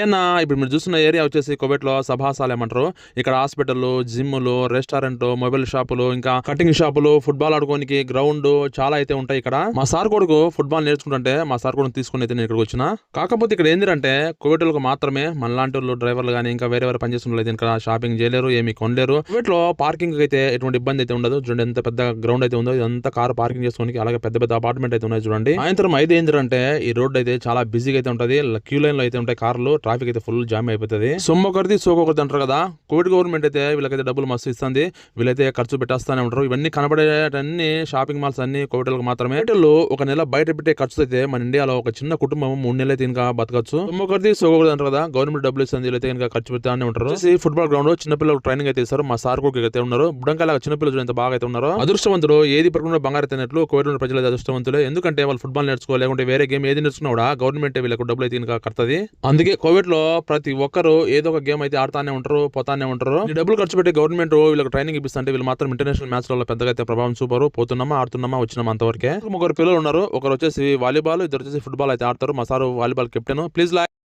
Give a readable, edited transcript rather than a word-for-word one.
ఏనా ఇప్పుడు మీరు చూస్తున్న ఏరియా వచ్చేసి కువైట్లో సభాసాలు ఏమంటారు. ఇక్కడ హాస్పిటల్, జిమ్లు, రెస్టారెంట్, మొబైల్ షాపులు, ఇంకా కటింగ్ షాపులు, ఫుట్బాల్ ఆడుకోనికి గ్రౌండ్ చాలా అయితే ఉంటాయి. ఇక్కడ మా సార్ కొడుకు ఫుట్బాల్ నేర్చుకుంటుంటే మా సార్ కొడుకు తీసుకుని అయితే నేను ఇక్కడికి వచ్చిన. కాకపోతే ఇక్కడ ఏంటంటే కువైట్లకు మాత్రమే మనలాంటి వాళ్ళు డ్రైవర్లు కానీ ఇంకా వేరే పనిచేస్తున్న లేదు ఇక్కడ షాపింగ్ చేయలేరు, ఏమి కొనలేరు. కువైట్లో పార్కింగ్ అయితే ఎటువంటి ఇబ్బంది అయితే ఉండదు. చూడండి ఎంత పెద్ద గ్రౌండ్ అయితే ఉందో, ఇదంతా కారు పార్కింగ్ చేసుకోనికి. అలాగే పెద్ద పెద్ద అపార్ట్మెంట్ అయితే ఉన్నాయి చూడండి. సాయంత్రం 5 ఏంటంటే ఈ రోడ్ అయితే చాలా బిజీగా అయితే ఉంటది. క్యూ లైన్ లో అయితే ఉంటాయి కార్లు, ట్రాఫిక్ అయితే ఫుల్ జామ్ అయిపోతుంది. సొమ్మొకరిది సోకొకరిది అంటారు కదా. కోవిడ్ గవర్నమెంట్ అయితే వీళ్ళకైతే డబ్బులు మస్తు ఇస్తుంది. వీళ్ళైతే ఖర్చు పెట్టేస్తానే ఉంటారు. ఇవన్నీ కనబడేటన్ని షాపింగ్ మాల్స్ అన్ని కోవిడ్లకు మాత్రమే. వీటిల్లో ఒక నెల బయట పెట్టే ఖర్చు అయితే మన ఇండియాలో ఒక చిన్న కుటుంబం 3 నెలలు అయితే ఇంకా బతకచ్చు. సొమ్మొకరిది సోకొకరిది అంటారు కదా. గవర్నమెంట్ డబ్బులు ఇస్తుంది, వీళ్ళైతే ఇంకా ఖర్చు పెడతానే ఉంటారు. ఫుట్బాల్ గ్రౌండ్ చిన్నపిల్లలకు ట్రైనింగ్ అయితే ఇస్తారు. మా సార్ కూడా అయితే ఉన్నారు. బుడంకాల చిన్నపిల్లలు ఎంత బాగా అయితే ఉన్నారు. అదృష్టవంతులు ఏది పడుకున్న బంగారు తిన్నట్లు కోవిడ్ ప్రజలు అదృష్టవంతులు. ఎందుకంటే వాళ్ళు ఫుట్బాల్ నేర్చుకో లేకుంటే వేరే గేమ్ ఏది నేర్చుకున్నా కూడా గవర్నమెంట్ వీళ్ళకు డబ్బులు అయితే ఇంకా కడుతుంది. అందుకే కోవిడ్ లో ప్రతి ఒక్కరు ఏదో ఒక గేమ్ అయితే ఆడుతానే ఉంటారు, పోతానే ఉంటారు. ఈ డబ్బులు ఖర్చు పెట్టి గవర్నమెంట్ వీళ్ళకి ట్రైనింగ్ ఇప్పిస్తుంటే వీళ్ళు మాత్రం ఇంటర్నేషనల్ మ్యాచ్ లో పెద్దగా అయితే ప్రభావం చూపరు. పోతున్నామా ఆడుతున్నామా వచ్చినామా అంతవరకే. ముగ్గురు పిల్లలు ఉన్నారు. ఒకరు వచ్చేసి వాలీబాల్, ఇద్దరు వచ్చేసి ఫుట్బాల్ అయితే ఆడతారు. మా సార్ వాలీబాల్ కెప్టెన్. ప్లీజ్